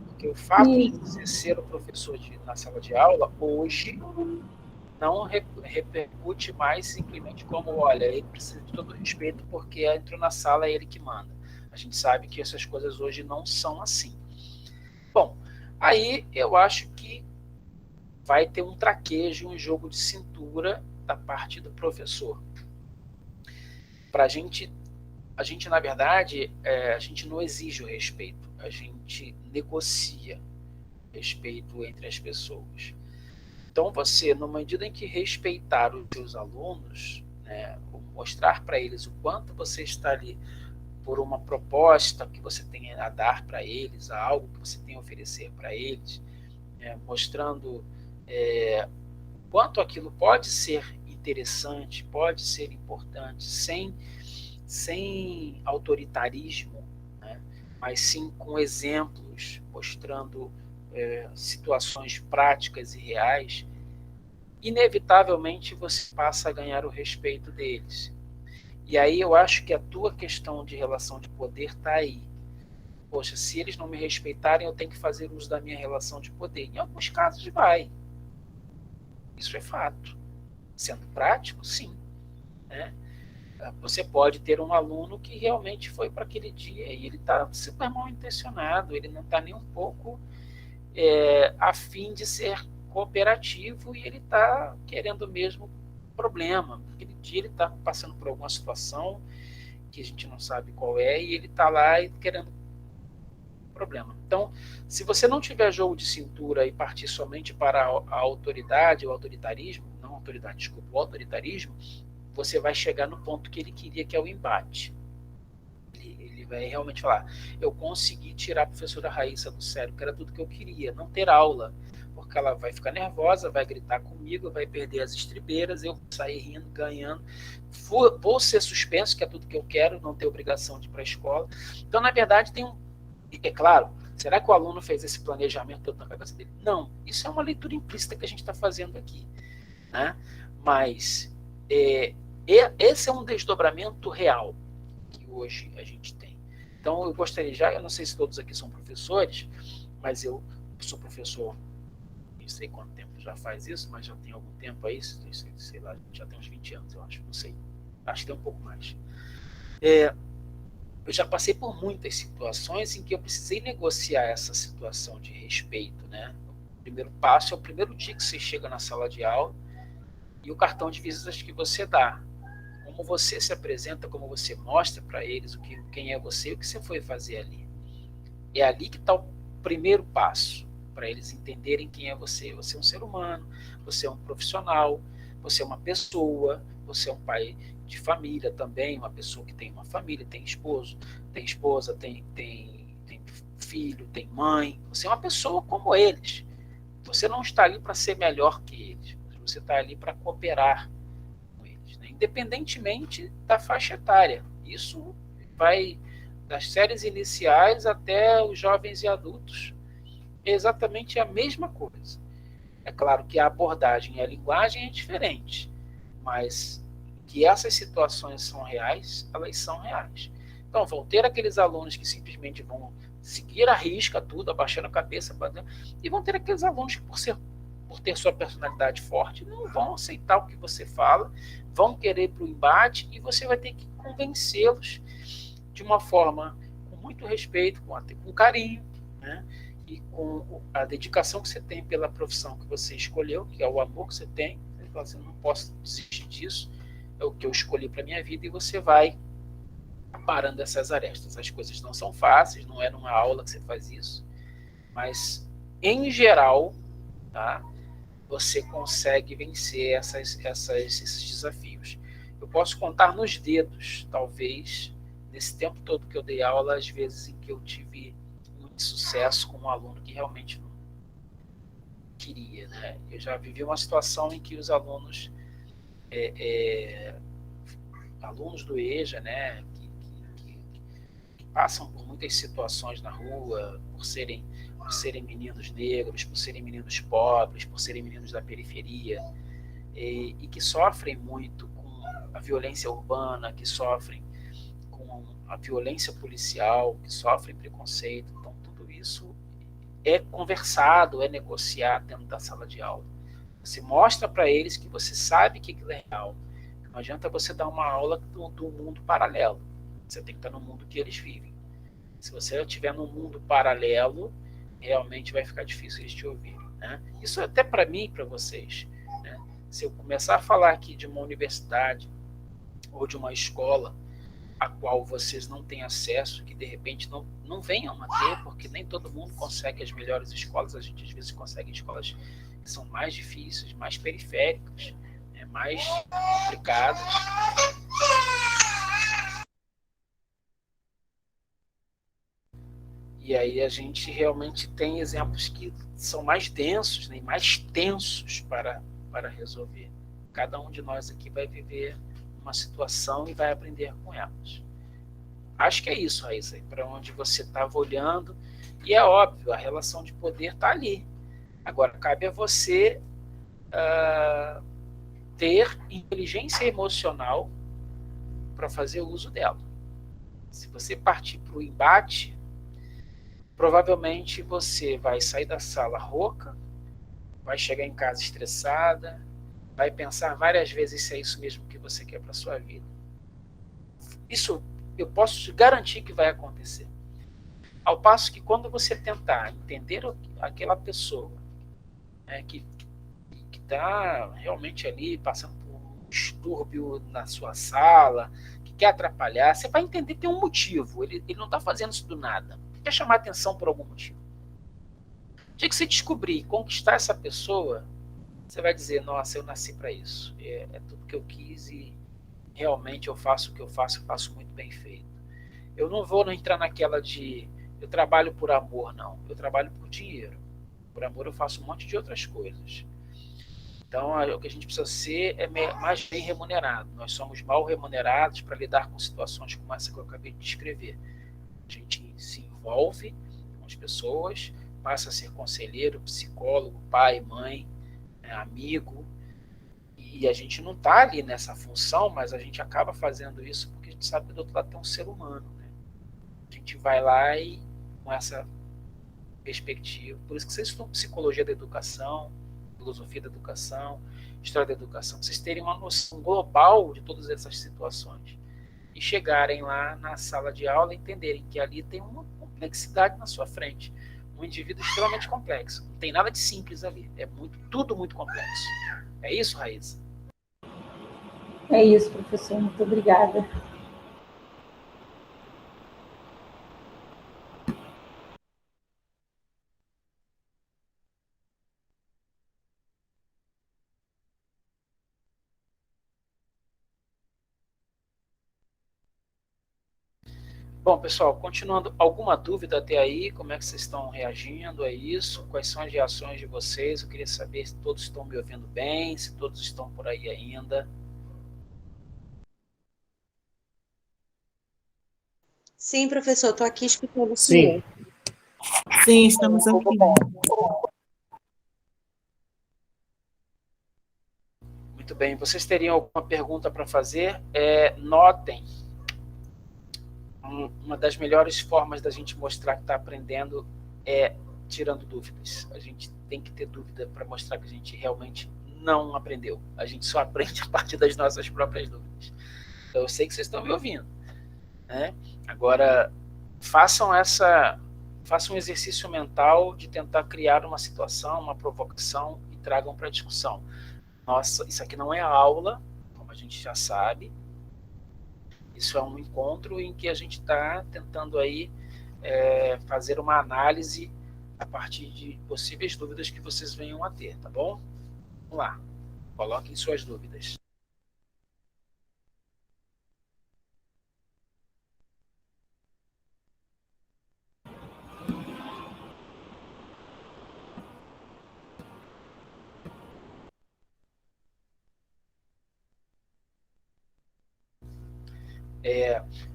Porque o fato de você ser o professor na sala de aula, hoje, não repercute mais simplesmente como, olha, ele precisa de todo respeito porque entrou na sala, é ele que manda. A gente sabe que essas coisas hoje não são assim. Bom, aí eu acho que vai ter um traquejo, um jogo de cintura da parte do professor. Para a gente, na verdade, a gente não exige o respeito, a gente negocia respeito entre as pessoas. Então você, na medida em que respeitar os seus alunos, né, mostrar para eles o quanto você está ali por uma proposta que você tem a dar para eles, algo que você tem a oferecer para eles, mostrando quanto aquilo pode ser interessante, pode ser importante, sem autoritarismo, né? Mas sim com exemplos, mostrando situações práticas e reais, inevitavelmente você passa a ganhar o respeito deles. E aí eu acho que a tua questão de relação de poder está aí. poxa, se eles não me respeitarem, eu tenho que fazer uso da minha relação de poder. Em alguns casos vai. Isso é fato. Sendo prático, sim. Né? Você pode ter um aluno que realmente foi para aquele dia e ele está super mal intencionado, ele não está nem um pouco a fim de ser cooperativo e ele está querendo mesmo problema. Aquele dia ele está passando por alguma situação que a gente não sabe qual é e ele está lá querendo problema. Então, se você não tiver jogo de cintura e partir somente para a autoridade, o autoritarismo, não autoridade, desculpa, o autoritarismo, você vai chegar no ponto que ele queria, que é o embate. Ele vai realmente falar, eu consegui tirar a professora Raíssa do sério, que era tudo que eu queria, não ter aula, porque ela vai ficar nervosa, vai gritar comigo, vai perder as estribeiras, eu vou sair rindo, ganhando, vou ser suspenso, que é tudo que eu quero, não ter obrigação de ir para a escola. Então, na verdade, é claro, será que o aluno fez esse planejamento todo na cabeça dele? Não, isso é uma leitura implícita que a gente está fazendo aqui. Né? Mas esse é um desdobramento real que hoje a gente tem. Então, eu gostaria eu não sei se todos aqui são professores, mas eu sou professor, não sei quanto tempo já faz isso, mas já tem algum tempo aí, sei lá, já tem uns 20 anos, eu acho, não sei. Acho que tem um pouco mais. Eu já passei por muitas situações em que eu precisei negociar essa situação de respeito, né? O primeiro passo é o primeiro dia que você chega na sala de aula e o cartão de visitas que você dá. Como você se apresenta, como você mostra para eles quem é você e o que você foi fazer ali. É ali que está o primeiro passo, para eles entenderem quem é você. Você é um ser humano, você é um profissional, você é uma pessoa, você é um pai de família também, uma pessoa que tem uma família, tem esposo, tem esposa, tem filho, tem mãe. Você é uma pessoa como eles. Você não está ali para ser melhor que eles. Você está ali para cooperar com eles, né? Independentemente da faixa etária. Isso vai das séries iniciais até os jovens e adultos. É exatamente a mesma coisa. É claro que a abordagem e a linguagem é diferente, mas que essas situações são reais, elas são reais. Então, vão ter aqueles alunos que simplesmente vão seguir à risca tudo, abaixando a cabeça, e vão ter aqueles alunos que, por ter sua personalidade forte, não vão aceitar o que você fala, vão querer para o embate, e você vai ter que convencê-los de uma forma com muito respeito, com carinho, né? E com a dedicação que você tem pela profissão que você escolheu, que é o amor que você tem. Você fala assim, não posso desistir disso, é o que eu escolhi para a minha vida, e você vai parando essas arestas. As coisas não são fáceis, não é numa aula que você faz isso, mas, em geral, tá, você consegue vencer esses desafios. Eu posso contar nos dedos, talvez, nesse tempo todo que eu dei aula, às vezes em que eu tive muito sucesso com um aluno que realmente não queria. Né? Eu já vivi uma situação em que os alunos alunos do EJA, né, que passam por muitas situações na rua, por serem meninos negros, por serem meninos pobres, por serem meninos da periferia, e que sofrem muito com a violência urbana, que sofrem com a violência policial, que sofrem preconceito. Então, tudo isso é conversado, é negociado dentro da sala de aula. Você mostra para eles que você sabe que aquilo é real. Não adianta você dar uma aula do mundo paralelo. Você tem que estar no mundo que eles vivem. Se você estiver num mundo paralelo, realmente vai ficar difícil eles te ouvirem. Né? Isso é até para mim e para vocês. Né? Se eu começar a falar aqui de uma universidade ou de uma escola a qual vocês não têm acesso, que de repente não venham a ter, porque nem todo mundo consegue as melhores escolas. A gente às vezes consegue escolas que são mais difíceis, mais periféricas, mais complicadas. E aí a gente realmente tem exemplos que são mais densos, né, mais tensos para resolver. Cada um de nós aqui vai viver uma situação e vai aprender com elas. Acho que é isso, Raíssa, para onde você estava olhando. E é óbvio, a relação de poder está ali. Agora, cabe a você ter inteligência emocional para fazer uso dela. Se você partir para o embate, provavelmente você vai sair da sala rouca, vai chegar em casa estressada, vai pensar várias vezes se é isso mesmo que você quer para sua vida. Isso eu posso te garantir que vai acontecer. Ao passo que quando você tentar entender aquela pessoa que está realmente ali passando por um distúrbio na sua sala, que quer atrapalhar, você vai entender que tem um motivo. Ele não está fazendo isso do nada. Quer chamar atenção por algum motivo. O dia que você descobrir e conquistar essa pessoa, você vai dizer, nossa, eu nasci para isso. É tudo que eu quis e realmente eu faço o que eu faço muito bem feito. Eu não vou entrar naquela de eu trabalho por amor, não. Eu trabalho por dinheiro. Por amor eu faço um monte de outras coisas. Então, o que a gente precisa ser é mais bem remunerado. Nós somos mal remunerados para lidar com situações como essa que eu acabei de descrever. A gente se envolve com as pessoas, passa a ser conselheiro, psicólogo, pai, mãe, amigo, e a gente não está ali nessa função, mas a gente acaba fazendo isso porque a gente sabe que do outro lado tem um ser humano. Né? A gente vai lá e com essa perspectiva. Por isso que vocês estudam psicologia da educação, filosofia da educação, história da educação, vocês terem uma noção global de todas essas situações e chegarem lá na sala de aula e entenderem que ali tem uma complexidade na sua frente. Um indivíduo extremamente complexo. Não tem nada de simples ali. É tudo muito complexo. É isso, Raíssa? É isso, professor. Muito obrigada. Bom, pessoal, continuando, alguma dúvida até aí? Como é que vocês estão reagindo a isso? Quais são as reações de vocês? Eu queria saber se todos estão me ouvindo bem, se todos estão por aí ainda. Sim, professor, estou aqui escutando o Sim. senhor. Sim, estamos ouvindo. Muito bem, vocês teriam alguma pergunta para fazer? Notem, uma das melhores formas da gente mostrar que está aprendendo é tirando dúvidas. A gente tem que ter dúvida para mostrar que a gente realmente não aprendeu. A gente só aprende a partir das nossas próprias dúvidas. Então, eu sei que vocês estão me ouvindo. Né? Agora, façam um exercício mental de tentar criar uma situação, uma provocação e tragam para a discussão. Nossa, isso aqui não é aula, como a gente já sabe. Isso é um encontro em que a gente está tentando aí fazer uma análise a partir de possíveis dúvidas que vocês venham a ter, tá bom? Vamos lá, coloquem suas dúvidas.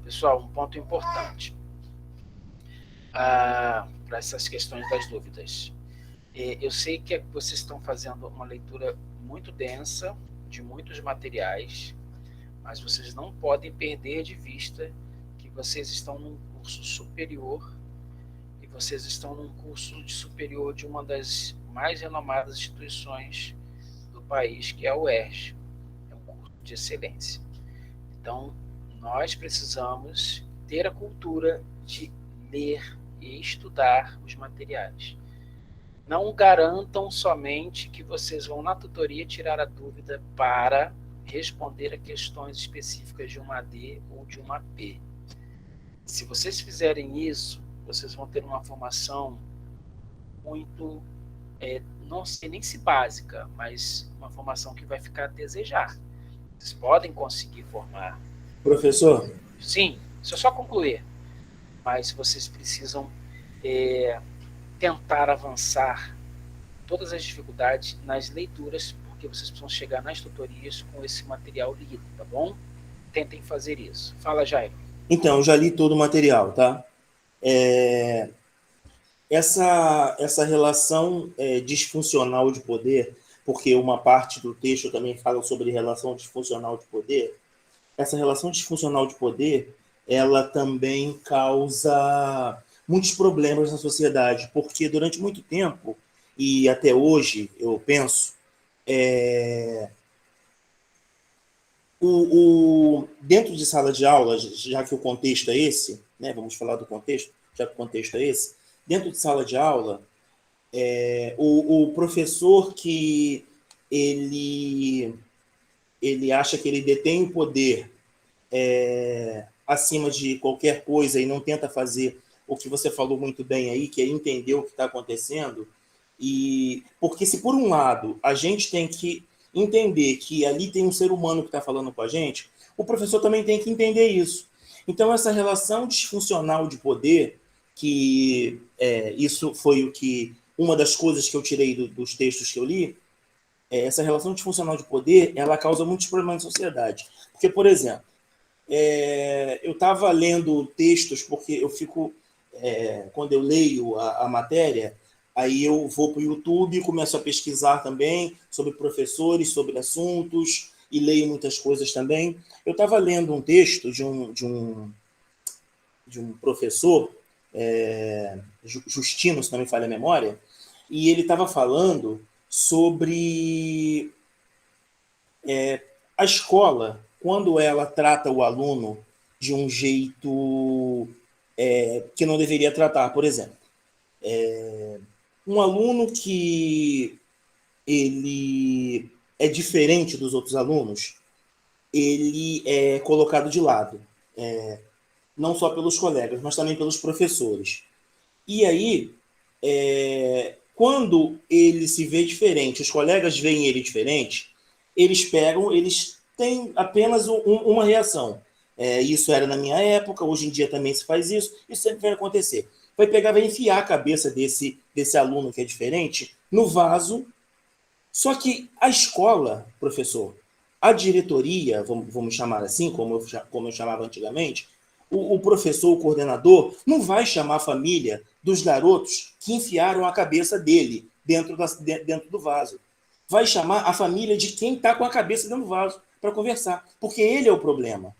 Pessoal, um ponto importante para essas questões das dúvidas. Eu sei que vocês estão fazendo uma leitura muito densa, de muitos materiais, mas vocês não podem perder de vista que vocês estão num curso superior e vocês estão num curso superior de uma das mais renomadas instituições do país, que é a UERJ. É um curso de excelência. Então, nós precisamos ter a cultura de ler e estudar os materiais. Não garantam somente que vocês vão na tutoria tirar a dúvida para responder a questões específicas de uma AD ou de uma AP. Se vocês fizerem isso, vocês vão ter uma formação muito, não sei nem se básica, mas uma formação que vai ficar a desejar. Vocês podem conseguir formar. Professor? Sim, deixa eu só concluir. Mas vocês precisam tentar avançar todas as dificuldades nas leituras, porque vocês precisam chegar nas tutorias com esse material lido, tá bom? Tentem fazer isso. Fala, Jairo. Então, já li todo o material, tá? Essa relação disfuncional de poder, porque uma parte do texto também fala sobre relação disfuncional de poder, essa relação disfuncional de poder, ela também causa muitos problemas na sociedade, porque durante muito tempo, e até hoje, eu penso, dentro de sala de aula, já que o contexto é esse, né, vamos falar do contexto, já que o contexto é esse, dentro de sala de aula, o professor que ele acha que ele detém o poder acima de qualquer coisa e não tenta fazer o que você falou muito bem aí, que é entender o que está acontecendo. E porque se por um lado a gente tem que entender que ali tem um ser humano que está falando com a gente, o professor também tem que entender isso. Então essa relação disfuncional de poder, que isso foi uma das coisas que eu tirei dos textos que eu li, essa relação disfuncional de poder, ela causa muitos problemas na sociedade. Porque, por exemplo, eu estava lendo textos, porque eu fico, quando eu leio a matéria, aí eu vou para o YouTube e começo a pesquisar também sobre professores, sobre assuntos, e leio muitas coisas também. Eu estava lendo um texto de um professor, Justino, se não me falha a memória, e ele estava falando sobre a escola, quando ela trata o aluno de um jeito que não deveria tratar. Por exemplo, um aluno que ele é diferente dos outros alunos, ele é colocado de lado, não só pelos colegas, mas também pelos professores. E aí, quando ele se vê diferente, os colegas veem ele diferente, eles têm apenas uma reação. Isso era na minha época, hoje em dia também se faz isso sempre vai acontecer. Vai enfiar a cabeça desse aluno que é diferente no vaso. Só que a escola, professor, a diretoria, vamos chamar assim, como eu chamava antigamente, o professor, o coordenador, não vai chamar a família dos garotos que enfiaram a cabeça dele dentro do vaso. Vai chamar a família de quem está com a cabeça dentro do vaso para conversar, porque ele é o problema.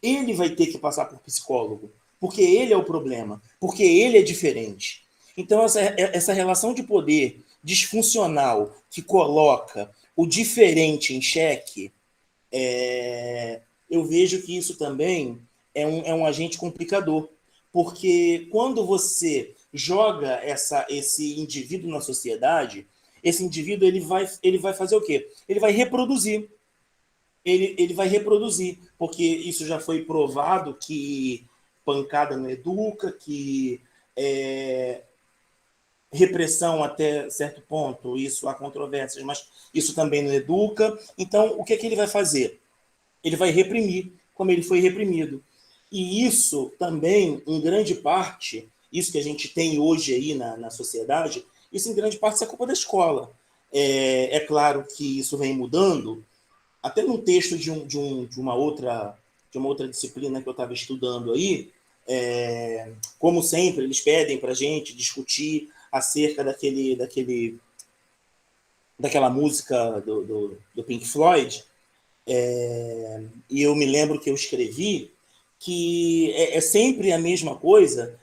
Ele vai ter que passar por psicólogo, porque ele é o problema, porque ele é diferente. Então, essa relação de poder disfuncional que coloca o diferente em xeque, eu vejo que isso também é um agente complicador, porque quando você joga esse indivíduo na sociedade, esse indivíduo ele vai fazer o quê? Ele vai reproduzir. Ele vai reproduzir, porque isso já foi provado que pancada não educa, que repressão até certo ponto, isso há controvérsias, mas isso também não educa. Então, o que ele vai fazer? Ele vai reprimir, como ele foi reprimido. E isso também, em grande parte, isso que a gente tem hoje aí na sociedade, isso em grande parte é culpa da escola. É claro que isso vem mudando, até num texto de uma outra disciplina que eu estava estudando aí, como sempre, eles pedem para a gente discutir acerca daquela música do Pink Floyd, e eu me lembro que eu escrevi que é sempre a mesma coisa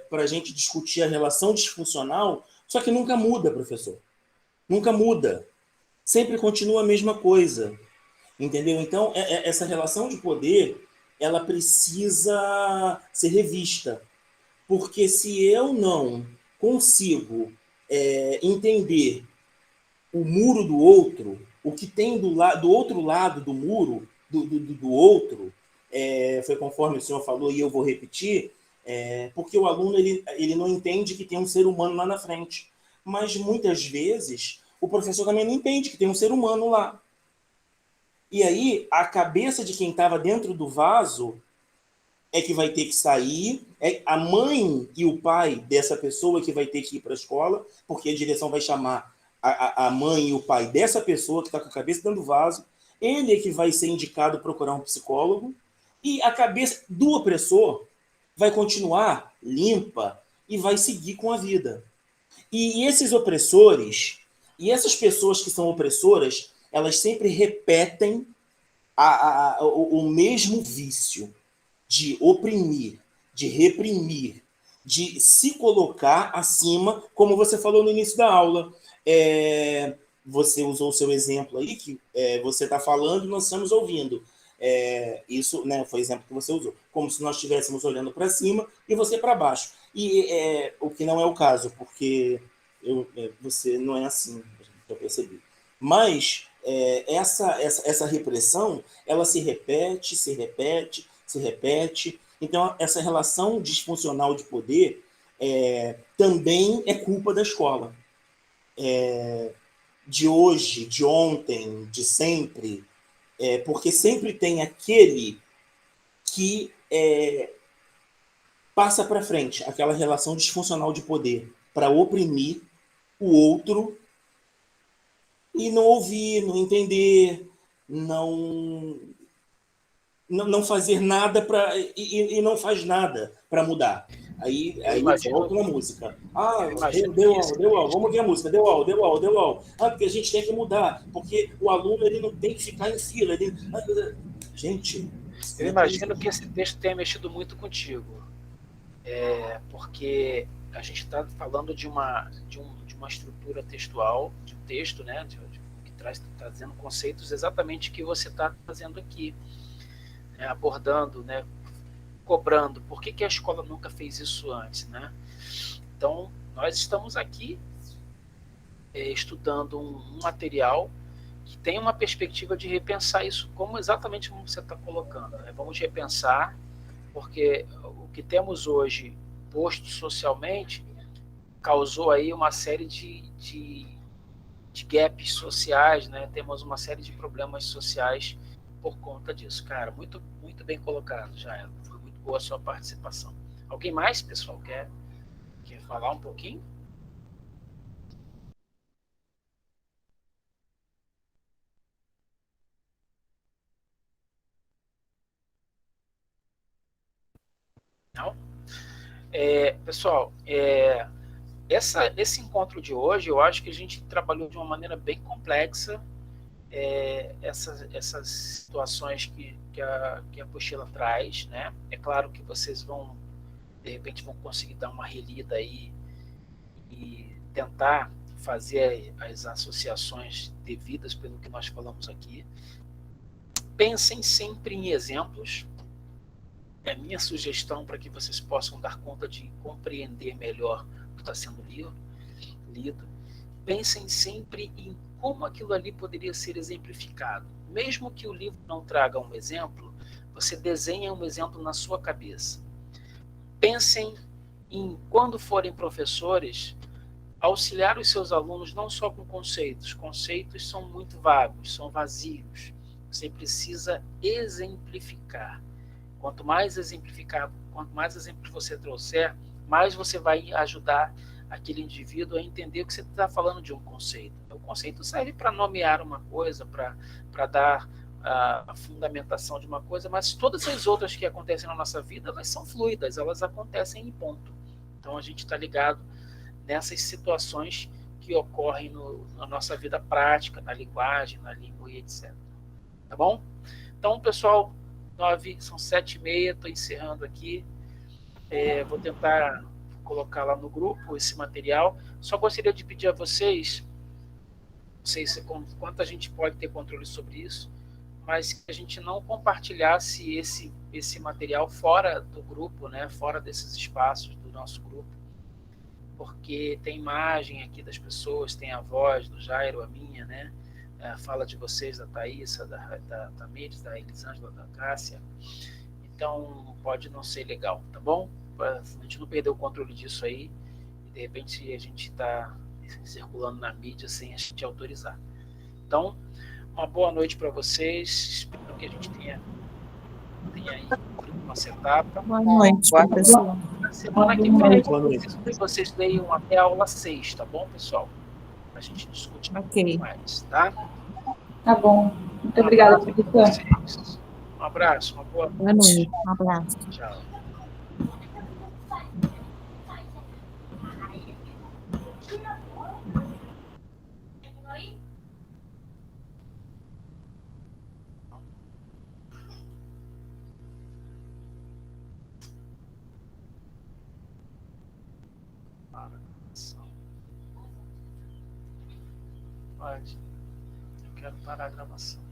para a gente discutir a relação disfuncional, só que nunca muda, professor. Nunca muda. Sempre continua a mesma coisa. Entendeu? Então, essa relação de poder, ela precisa ser revista. Porque se eu não consigo entender o muro do outro, o que tem do outro lado do muro, do outro, foi conforme o senhor falou e eu vou repetir, porque o aluno ele não entende que tem um ser humano lá na frente. Mas muitas vezes o professor também não entende que tem um ser humano lá. E aí a cabeça de quem estava dentro do vaso é que vai ter que sair, a mãe e o pai dessa pessoa que vai ter que ir para a escola, porque a direção vai chamar a mãe e o pai dessa pessoa que está com a cabeça dentro do vaso, ele é que vai ser indicado procurar um psicólogo, e a cabeça do opressor vai continuar limpa e vai seguir com a vida. E esses opressores, e essas pessoas que são opressoras, elas sempre repetem o mesmo vício de oprimir, de reprimir, de se colocar acima, como você falou no início da aula. Você usou o seu exemplo aí, que você está falando e nós estamos ouvindo. Isso, né, foi o exemplo que você usou. Como se nós estivéssemos olhando para cima e você para baixo. E o que não é o caso, porque você não é assim, eu percebi. Mas essa repressão, ela se repete, se repete, se repete. Então, essa relação disfuncional de poder também é culpa da escola. De hoje, de ontem, de sempre, porque sempre tem aquele que passa para frente aquela relação disfuncional de poder para oprimir o outro e não ouvir, não entender, não fazer nada e não faz nada para mudar. Aí volta na música. Deu aula, vamos ver a música. Deu aula. Porque a gente tem que mudar, porque o aluno ele não tem que ficar em fila. Gente, eu imagino que esse texto tenha mexido muito contigo, porque a gente está falando de uma estrutura textual, de um texto, né, que trazendo conceitos exatamente que você está fazendo aqui, né, abordando, né, cobrando. Por que a escola nunca fez isso antes, né? Então, nós estamos aqui estudando um material que tem uma perspectiva de repensar isso exatamente como você está colocando, né? Vamos repensar, porque o que temos hoje posto socialmente causou aí uma série de gaps sociais, né? Temos uma série de problemas sociais por conta disso. Cara, muito, muito bem colocado, Jair. Foi muito boa a sua participação. Alguém mais, pessoal, quer falar um pouquinho? Não? Pessoal, esse encontro de hoje, eu acho que a gente trabalhou de uma maneira bem complexa essas situações que a apostila traz, né? É claro que vocês de repente, vão conseguir dar uma relida aí e tentar fazer as associações devidas pelo que nós falamos aqui. Pensem sempre em exemplos. É a minha sugestão para que vocês possam dar conta de compreender melhor o que está sendo lido. Pensem sempre em como aquilo ali poderia ser exemplificado. Mesmo que o livro não traga um exemplo, você desenha um exemplo na sua cabeça. Pensem em, quando forem professores, auxiliar os seus alunos não só com conceitos. Conceitos são muito vagos, são vazios. Você precisa exemplificar. Quanto mais exemplificado, quanto mais exemplos você trouxer, mais você vai ajudar aquele indivíduo a entender que você está falando de um conceito. O conceito serve para nomear uma coisa, para dar a fundamentação de uma coisa, mas todas as outras que acontecem na nossa vida, elas são fluidas, elas acontecem em ponto. Então a gente está ligado nessas situações que ocorrem na nossa vida prática, na linguagem, na língua e etc. Tá bom? Então, pessoal, são 7h30, estou encerrando aqui. Vou tentar colocar lá no grupo esse material. Só gostaria de pedir a vocês, não sei quanto a gente pode ter controle sobre isso, mas que a gente não compartilhasse esse material fora do grupo, né? Fora desses espaços do nosso grupo, porque tem imagem aqui das pessoas, tem a voz do Jairo, a minha, né? A fala de vocês, da Thaísa, da Tamires, da Elisângela, da Cássia. Então, pode não ser legal, tá bom? Pra a gente não perder o controle disso aí, e de repente a gente está circulando na mídia sem a gente autorizar. Então, uma boa noite para vocês. Espero que a gente tenha aí uma etapa. Boa noite, professor. Na semana que vem, preciso que vocês leiam até a aula 6, tá bom, pessoal? Para a gente discutir mais, tá? Tá bom. Muito obrigada, professor. Um abraço, uma boa noite. Boa noite, um abraço. Tchau. Para a gravação. Pode. Eu quero parar a gravação.